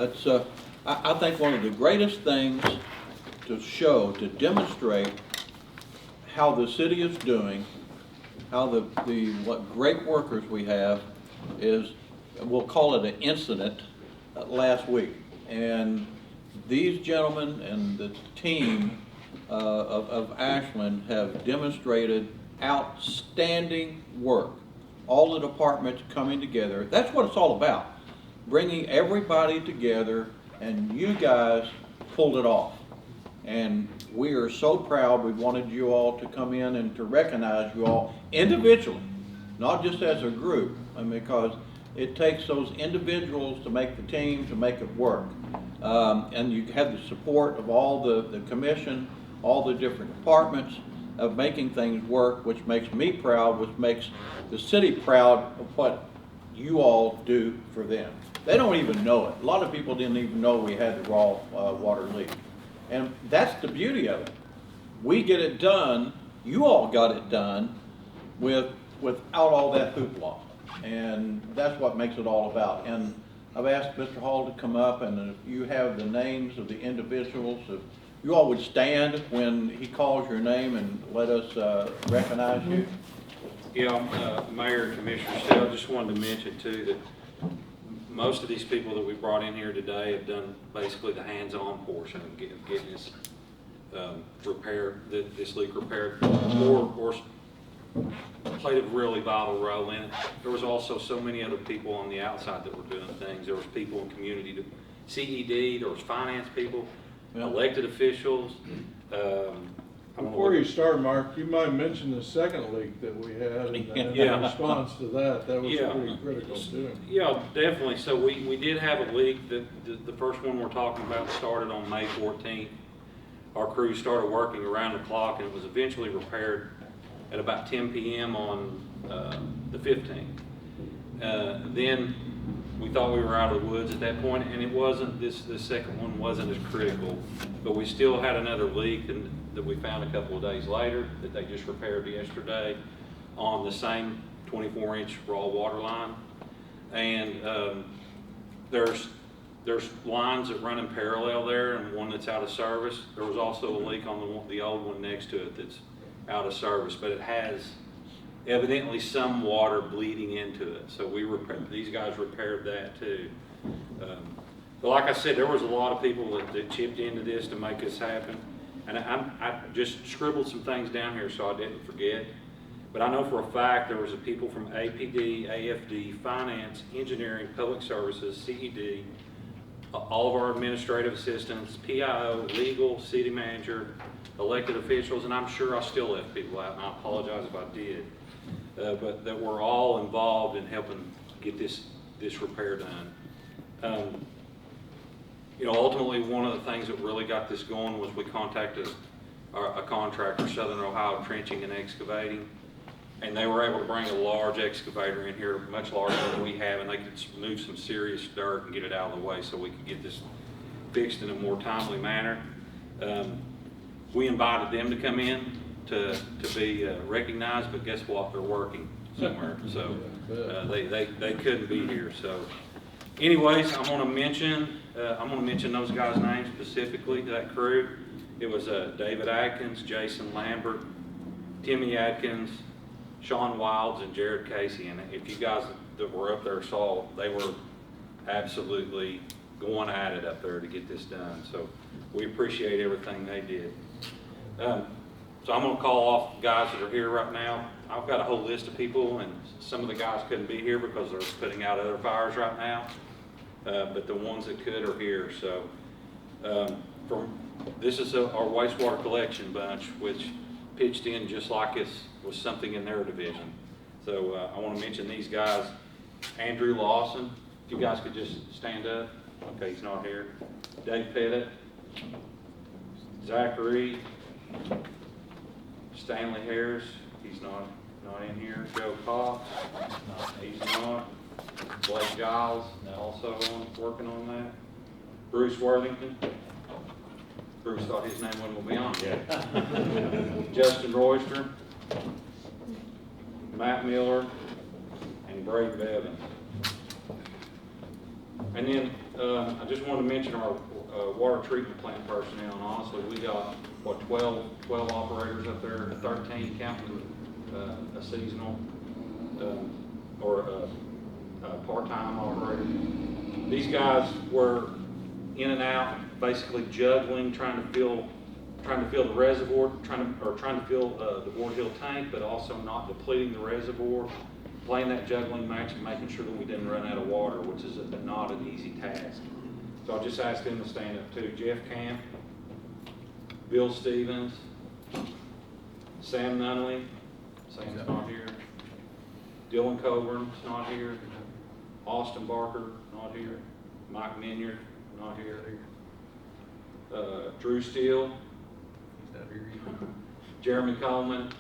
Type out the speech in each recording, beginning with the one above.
It's, I think one of the greatest things to show, to demonstrate how the city is doing, how what great workers we have is, we'll call it an incident last week. And these gentlemen and the team of Ashland have demonstrated outstanding work. All the departments coming together. That's what it's all about. Bringing everybody together, and you guys pulled it off. And we are so proud. We wanted you all to come in and to recognize you all individually, not just as a group, and because it takes those individuals to make the team, to make it work. And you have the support of all the commission, all the different departments of making things work, which makes me proud, which makes the city proud of what you all do for them. They don't even know it. A lot of people didn't even know we had the raw water leak. And that's the beauty of it. We get it done, you all got it done without all that hoopla. And that's what makes it all about. And I've asked Mr. Hall to come up, and if you have the names of the individuals, if you all would stand when he calls your name and let us recognize you. Yeah, Mayor and Commissioner Still, just wanted to mention too that most of these people that we brought in here today have done basically the hands-on portion of getting this this leak repaired, or played a really vital role in it. There was also so many other people on the outside that were doing things. There was people in community, CED, there was finance people, elected officials. Before you start, Mark, you might mention the second leak that we had and in response to that. That was pretty critical too. Yeah, definitely. So we did have a leak. The first one we're talking about started on May 14th. Our crew started working around the clock, and it was eventually repaired at about 10 p.m. on the 15th. Then we thought we were out of the woods at that point, and it wasn't. The second one wasn't as critical, but we still had another leak that we found a couple of days later that they just repaired yesterday on the same 24-inch raw water line. And there's lines that run in parallel there, and one that's out of service. There was also a leak on the old one next to it that's out of service, but it has evidently some water bleeding into it. So these guys repaired that too. But like I said, there was a lot of people that chipped into this to make this happen. And I just scribbled some things down here so I didn't forget. But I know for a fact there was people from APD, AFD, Finance, Engineering, Public Services, CED, all of our administrative assistants, PIO, legal, city manager, elected officials, and I'm sure I still left people out, and I apologize if I did. But that we're all involved in helping get this repair done. Ultimately, one of the things that really got this going was we contacted a contractor, Southern Ohio Trenching and Excavating, and they were able to bring a large excavator in here, much larger than we have, and they could move some serious dirt and get it out of the way so we could get this fixed in a more timely manner. We invited them to come in to be recognized, but guess what? They're working somewhere, so they couldn't be here. So, anyways, I'm going to mention those guys' names specifically to that crew. It was David Atkins, Jason Lambert, Timmy Atkins, Sean Wilds, and Jared Casey. And if you guys that were up there saw, they were absolutely going at it up there to get this done. So we appreciate everything they did. So I'm going to call off the guys that are here right now. I've got a whole list of people, and some of the guys couldn't be here because they're putting out other fires right now. But the ones that could are here. So this is our wastewater collection bunch, which pitched in just like it was something in their division. So I want to mention these guys. Andrew Lawson, if you guys could just stand up. Okay, he's not here. Dave Pettit, Zachary, Stanley Harris, he's not in here. Joe Cox, he's not. Blake Giles, also working on that. Bruce Worthington. Bruce thought his name wasn't going to be on yet. Justin Royster, Matt Miller, and Brady Bevins. And then I just wanted to mention our water treatment plant personnel, and honestly, we got, what, 12 operators up there, 13 counting a seasonal or a part-time operator. These guys were in and out, basically juggling, trying to fill the reservoir, trying to fill the Ward Hill tank, but also not depleting the reservoir, playing that juggling match and making sure that we didn't run out of water, which is not an easy task. So I'll just ask them to stand up too. Jeff Camp, Bill Stevens, Sam Nunley, Sam's not here. Dylan Coburn's not here. Austin Barker, not here. Mike Minyard, not here. Drew Steele, Jeremy Coleman,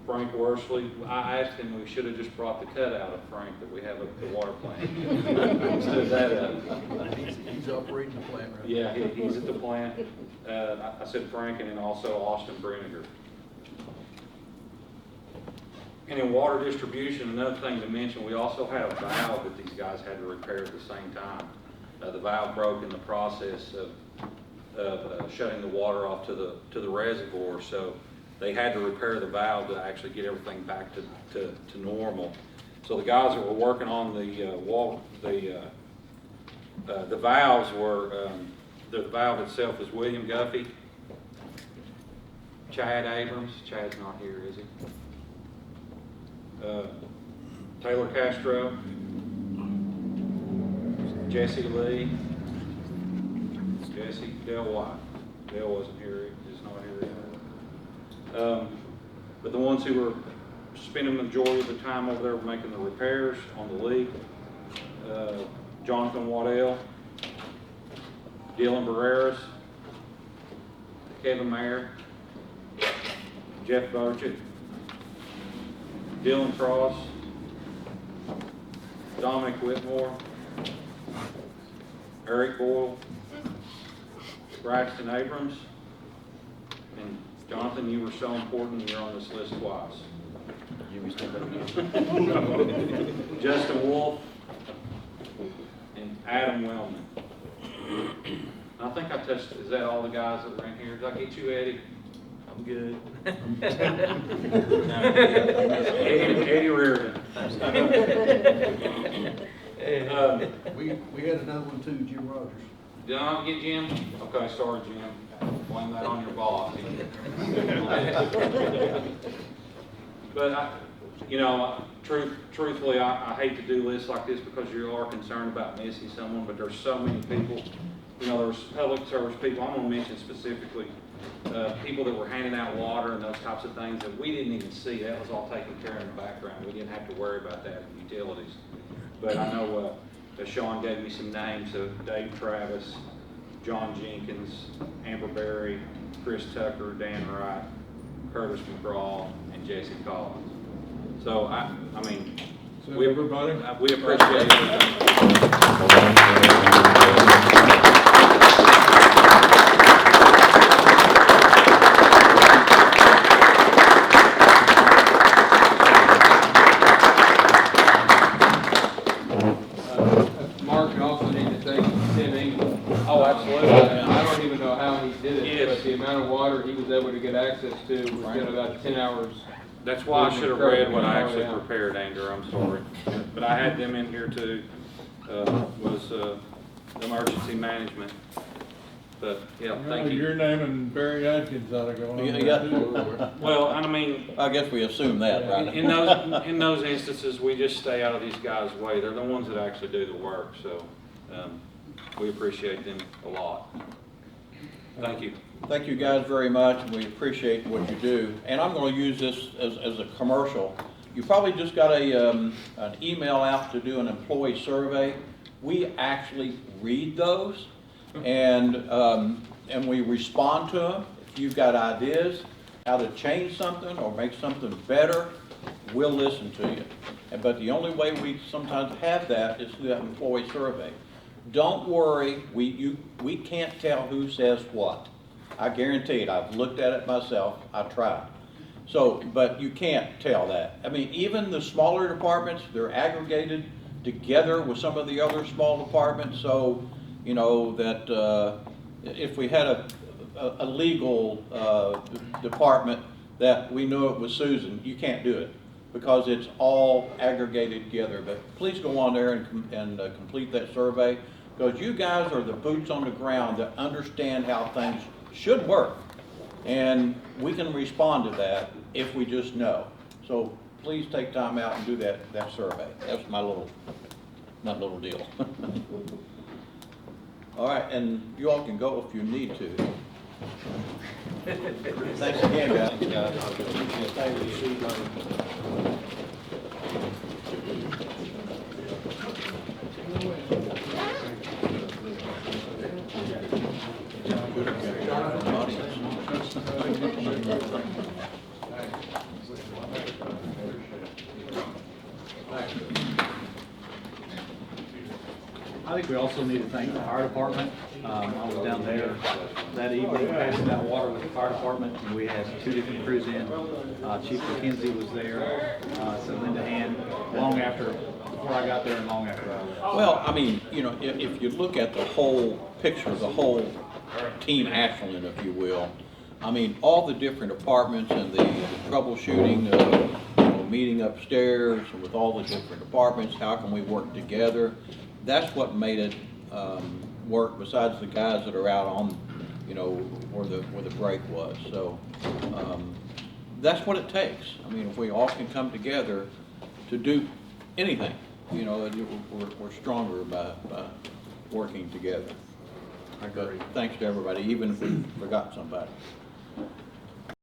Frank Worsley. I asked him, we should have just brought the cutout of Frank that we have at the water plant. Instead of that, he's operating the plant right now. yeah, he's at the plant. I said Frank, and then also Austin Brenniger. And in water distribution, another thing to mention, we also had a valve that these guys had to repair at the same time. The valve broke in the process of shutting the water off to the reservoir, so they had to repair the valve to actually get everything back to normal. So the guys that were working on the valves were, the valve itself is William Guffey, Chad Abrams. Chad's not here, is he? Taylor Castro, Jesse Lee, Dale White. Dale wasn't here, he's not here anymore. But the ones who were spending the majority of the time over there making the repairs on the leak, Jonathan Waddell, Dylan Barreras, Kevin Mayer, Jeff Burchett, Dylan Cross, Dominic Whitmore, Eric Boyle, Braxton Abrams, and Jonathan, you were so important, you're on this list twice. Justin Wolf and Adam Wellman. I think I touched, is that all the guys that were in here? Did I get you, Eddie? I'm good. Eddie Reardon. We had another one too, Jim Rogers. Did I not get Jim? Okay, sorry, Jim. Blame that on your boss. But truthfully, I hate to do lists like this because you are concerned about missing someone, but there's so many people. There's public service people. I'm going to mention specifically people that were handing out water and those types of things that we didn't even see. That was all taken care of in the background. We didn't have to worry about that in utilities. But I know Sean gave me some names of Dave Travis, John Jenkins, Amber Berry, Chris Tucker, Dan Wright, Curtis McGraw, and Jesse Collins. So we appreciate it. Able to get access to within about 10 hours. That's why I should have read what I actually prepared, Andrew. I'm sorry. But I had them in here too, was emergency management. But yeah, thank you. Your name and Barry Atkins ought to go on there too. Well, I guess we assume that, right? In those instances, we just stay out of these guys' way. They're the ones that actually do the work, so we appreciate them a lot. Thank you. Thank you guys very much, and we appreciate what you do. And I'm going to use this as a commercial. You probably just got an email out to do an employee survey. We actually read those, and we respond to them. If you've got ideas how to change something or make something better, we'll listen to you. But the only way we sometimes have that is through that employee survey. Don't worry, we can't tell who says what. I guarantee it. I've looked at it myself. I tried. So, but you can't tell that. I mean, even the smaller departments, they're aggregated together with some of the other small departments, so, you know, that, if we had a legal, department that we knew it was Susan, you can't do it, because it's all aggregated together. But please go on there and complete that survey, because you guys are the boots on the ground that understand how things should work. And we can respond to that if we just know. So please take time out and do that survey. That's my little deal. All right, and you all can go if you need to. Thanks again, guys. I think we also need to thank the fire department. I was down there that evening passing out water with the fire department, and we had 2 different crews in. Chief McKenzie was there, so Linda Hand, before I got there and long after I left. Well, I mean, you know, if you look at the whole picture, the whole team Ashland, if you will, I mean, all the different departments and the troubleshooting, you know, meeting upstairs with all the different departments, how can we work together? That's what made it work, besides the guys that are out on, you know, where the break was. So that's what it takes. I mean, if we all can come together to do anything, you know, we're stronger by working together. But thanks to everybody, even if we forgot somebody.